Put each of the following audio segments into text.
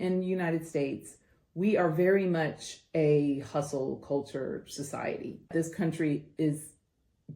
in the United States, we are very much a hustle culture society. This country is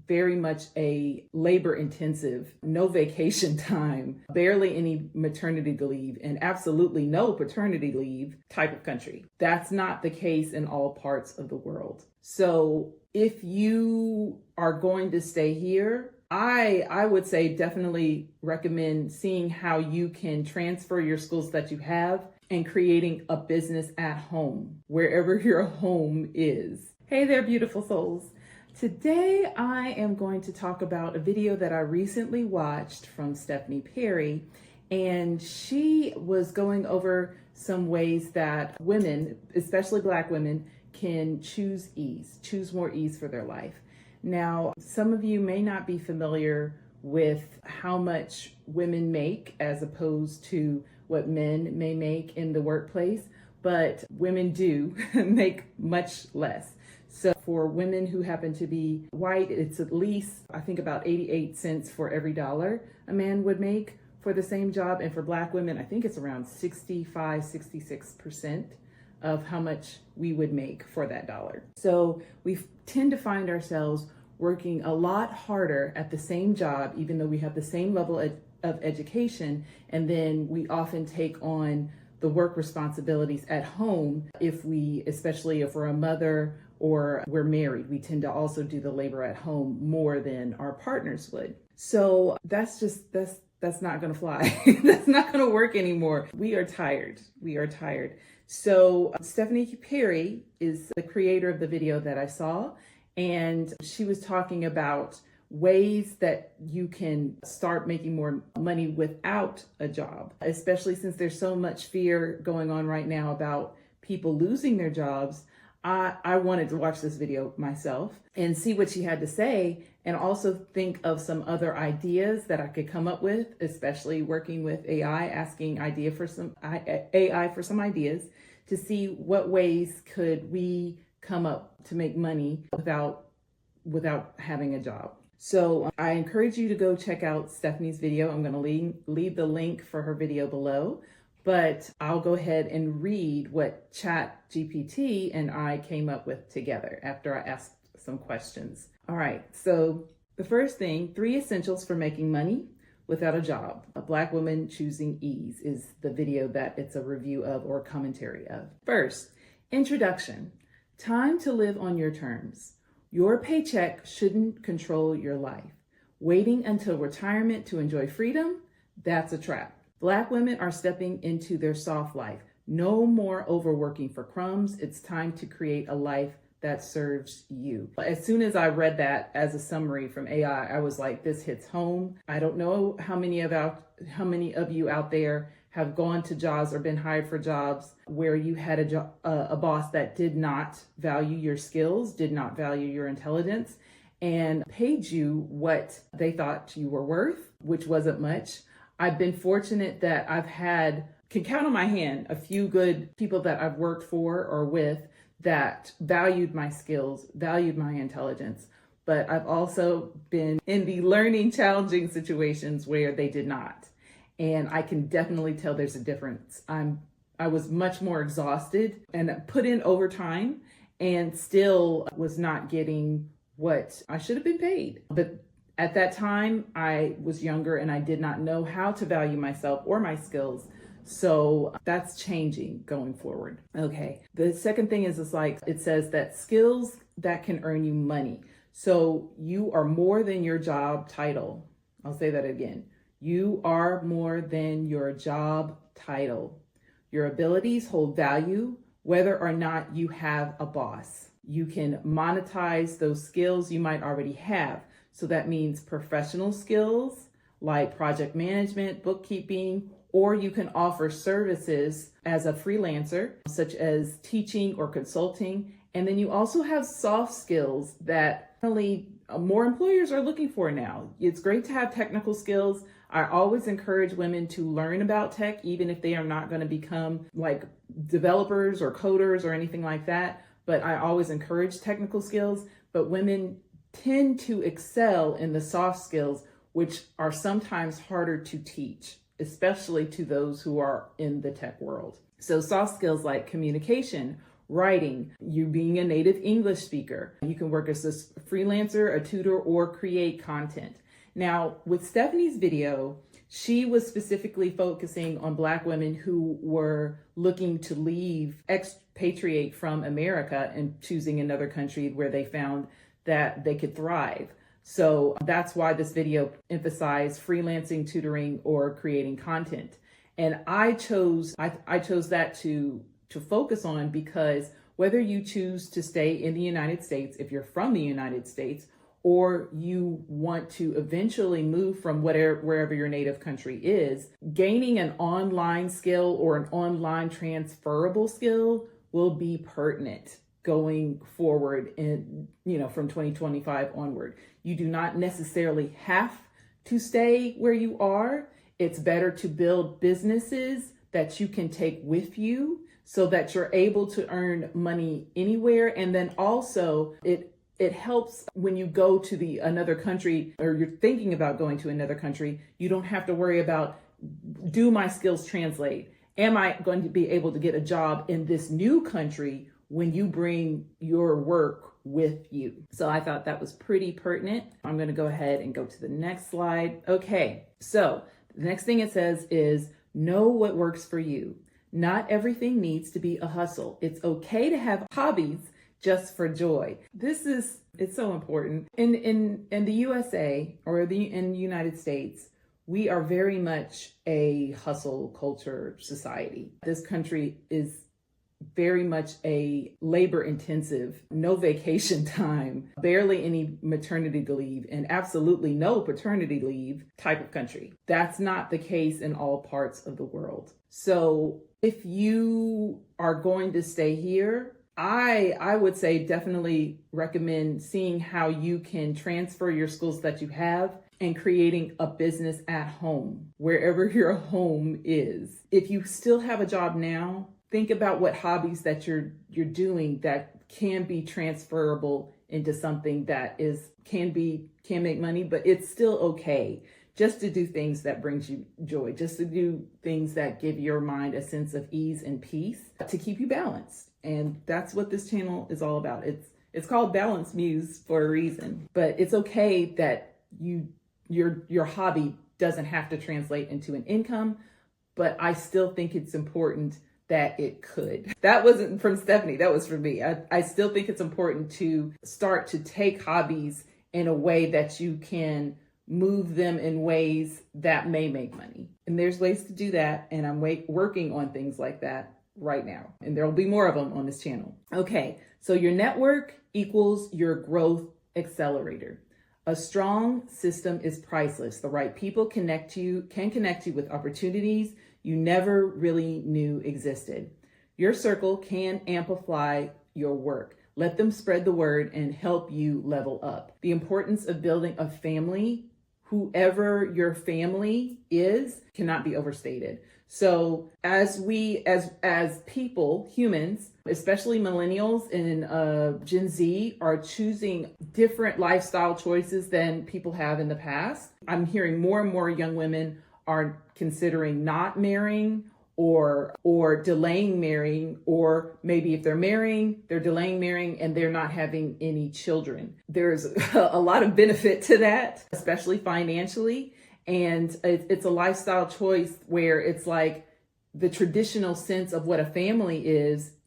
very much a labor intensive, no vacation time, barely any maternity leave, and absolutely no paternity leave type of country. That's not the case in all parts of the world. So if you are going to stay here, I would say definitely recommend seeing how you can transfer your skills that you have and creating a business at home, wherever your home is. Hey there, beautiful souls. Today, I am going to talk about a video that I recently watched from Stephanie Perry, and she was going over some ways that women, especially Black women, can choose more ease for their life. Now, some of you may not be familiar with how much women make as opposed to what men may make in the workplace, but women do make much less. So for women who happen to be white, it's at least, I think, about 88 cents for every dollar a man would make for the same job. And for Black women, I think it's around 66% of how much we would make for that dollar. So we tend to find ourselves working a lot harder at the same job, even though we have the same level of education. And then we often take on the work responsibilities at home. Especially if we're a mother or we're married, we tend to also do the labor at home more than our partners would. So that's not going to fly. That's not going to work anymore. We are tired. So Stephanie Perry is the creator of the video that I saw, and she was talking about ways that you can start making more money without a job, especially since there's so much fear going on right now about people losing their jobs. I wanted to watch this video myself and see what she had to say, and also think of some other ideas that I could come up with, especially working with AI, asking AI for some ideas to see what ways could we come up to make money without having a job. So I encourage you to go check out Stephanie's video. I'm going to leave the link for her video below, but I'll go ahead and read what ChatGPT and I came up with together after I asked some questions. All right, so the first thing, 3 essentials for making money without a job. A Black woman choosing ease is the video that it's a review of or commentary of. First, introduction. Time to live on your terms. Your paycheck shouldn't control your life. Waiting until retirement to enjoy freedom, that's a trap. Black women are stepping into their soft life. No more overworking for crumbs. It's time to create a life that serves you. As soon as I read that as a summary from AI, I was like, this hits home. I don't know how many of you out there have gone to jobs or been hired for jobs where you had a boss that did not value your skills, did not value your intelligence, and paid you what they thought you were worth, which wasn't much. I've been fortunate that can count on my hand a few good people that I've worked for or with that valued my skills, valued my intelligence. But I've also been in the learning, challenging situations where they did not. And I can definitely tell there's a difference. I was much more exhausted and put in overtime and still was not getting what I should have been paid. But at that time, I was younger and I did not know how to value myself or my skills. So that's changing going forward. Okay. The second thing is it says that skills that can earn you money. So you are more than your job title. I'll say that again. You are more than your job title. Your abilities hold value whether or not you have a boss. You can monetize those skills you might already have. So that means professional skills like project management, bookkeeping, or you can offer services as a freelancer, such as teaching or consulting. And then you also have soft skills that really more employers are looking for now. It's great to have technical skills. I always encourage women to learn about tech, even if they are not going to become like developers or coders or anything like that. But I always encourage technical skills. But women tend to excel in the soft skills, which are sometimes harder to teach, especially to those who are in the tech world. So soft skills like communication, writing, you being a native English speaker. You can work as a freelancer, a tutor, or create content. Now, with Stephanie's video, she was specifically focusing on Black women who were looking to leave, expatriate from America and choosing another country where they found that they could thrive. So that's why this video emphasized freelancing, tutoring, or creating content. And I chose that to focus on because whether you choose to stay in the United States, if you're from the United States, or you want to eventually move from wherever your native country is, gaining an online skill or an online transferable skill will be pertinent going forward in, from 2025 onward. You do not necessarily have to stay where you are. It's better to build businesses that you can take with you so that you're able to earn money anywhere. And then also it helps when you go to another country, or you're thinking about going to another country, you don't have to worry about, do my skills translate? Am I going to be able to get a job in this new country when you bring your work with you? So I thought that was pretty pertinent. I'm going to go ahead and go to the next slide. Okay, so the next thing it says is know what works for you. Not everything needs to be a hustle. It's okay to have hobbies just for joy. It's so important. In the USA or in the United States, we are very much a hustle culture society. This country is very much a labor intensive, no vacation time, barely any maternity leave, and absolutely no paternity leave type of country. That's not the case in all parts of the world. So if you are going to stay here, I would say definitely recommend seeing how you can transfer your skills that you have and creating a business at home, wherever your home is. If you still have a job now, think about what hobbies that you're doing that can be transferable into something that can make money, but it's still okay just to do things that brings you joy, just to do things that give your mind a sense of ease and peace to keep you balanced. And that's what this channel is all about. It's called Balance Muse for a reason, but it's okay that your hobby doesn't have to translate into an income, but I still think it's important that it could. That wasn't from Stephanie, that was from me. I still think it's important to start to take hobbies in a way that you can move them in ways that may make money. And there's ways to do that, and I'm working on things like that right now. And there'll be more of them on this channel. Okay, so your network equals your growth accelerator. A strong system is priceless. The right people can connect you with opportunities you never really knew existed. Your circle can amplify your work. Let them spread the word and help you level up. The importance of building a family, whoever your family is, cannot be overstated. So as people, humans, especially millennials and Gen Z, are choosing different lifestyle choices than people have in the past, I'm hearing more and more young women are considering not marrying or delaying marrying, or maybe if they're marrying, they're delaying marrying and they're not having any children. There's a lot of benefit to that, especially financially. And it's a lifestyle choice where it's like the traditional sense of what a family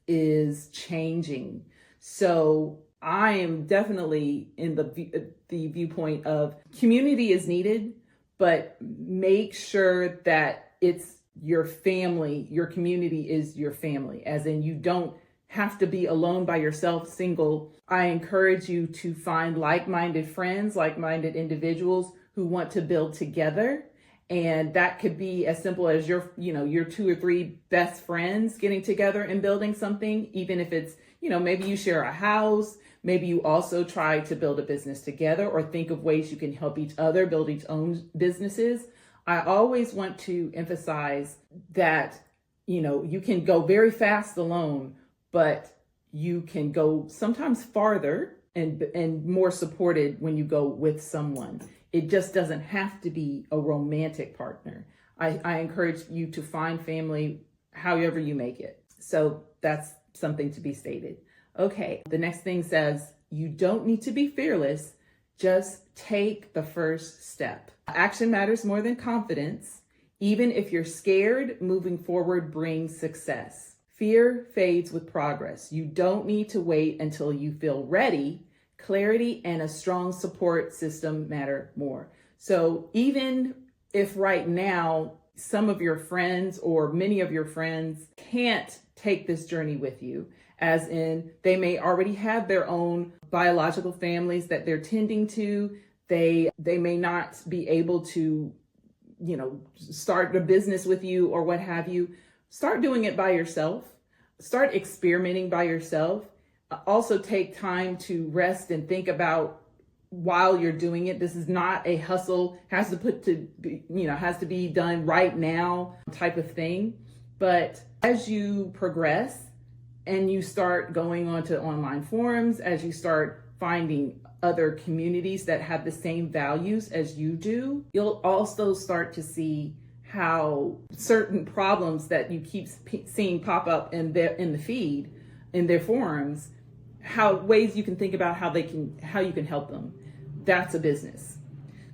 is changing. So I am definitely in the viewpoint of community is needed, but make sure that it's your family, your community is your family, as in you don't have to be alone by yourself, single. I encourage you to find like-minded friends, like-minded individuals who want to build together. And that could be as simple as your 2 or 3 best friends getting together and building something, even if it's, maybe you share a house, maybe you also try to build a business together, or think of ways you can help each other build each own businesses. I always want to emphasize that, you can go very fast alone, but you can go sometimes farther and more supported when you go with someone. It just doesn't have to be a romantic partner. I encourage you to find family however you make it. So that's something to be stated. Okay, the next thing says, you don't need to be fearless, just take the first step. Action matters more than confidence. Even if you're scared, moving forward brings success. Fear fades with progress. You don't need to wait until you feel ready. Clarity and a strong support system matter more. So even if right now some of your friends or many of your friends can't take this journey with you, as in they may already have their own biological families that they're tending to, they may not be able to start a business with you or what have you. Start doing it by yourself. Start experimenting by yourself. Also take time to rest and think about while you're doing it. This is not a hustle, has to be done right now type of thing. But as you progress and you start going onto online forums, as you start finding other communities that have the same values as you do, you'll also start to see how certain problems that you keep seeing pop up in the feed, in their forums, how ways you can think about how you can help them. That's a business.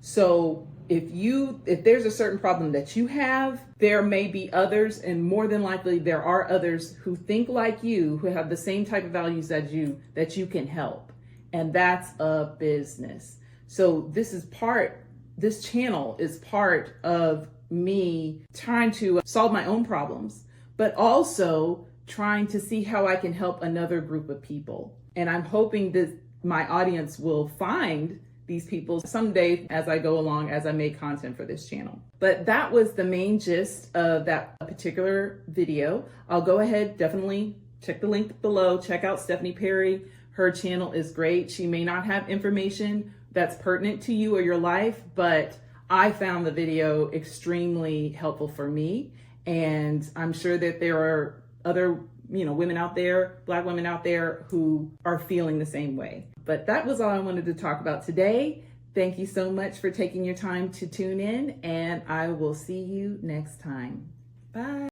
So if there's a certain problem that you have, there may be others, and more than likely there are others who think like you, who have the same type of values as you, that you can help. And that's a business. So this channel is part of me trying to solve my own problems, but also trying to see how I can help another group of people. And I'm hoping that my audience will find these people someday as I go along, as I make content for this channel. But that was the main gist of that particular video. I'll go ahead, definitely check the link below, check out Stephanie Perry. Her channel is great. She may not have information that's pertinent to you or your life, but I found the video extremely helpful for me. And I'm sure that there are other, women out there, Black women out there who are feeling the same way. But that was all I wanted to talk about today. Thank you so much for taking your time to tune in, and I will see you next time. Bye.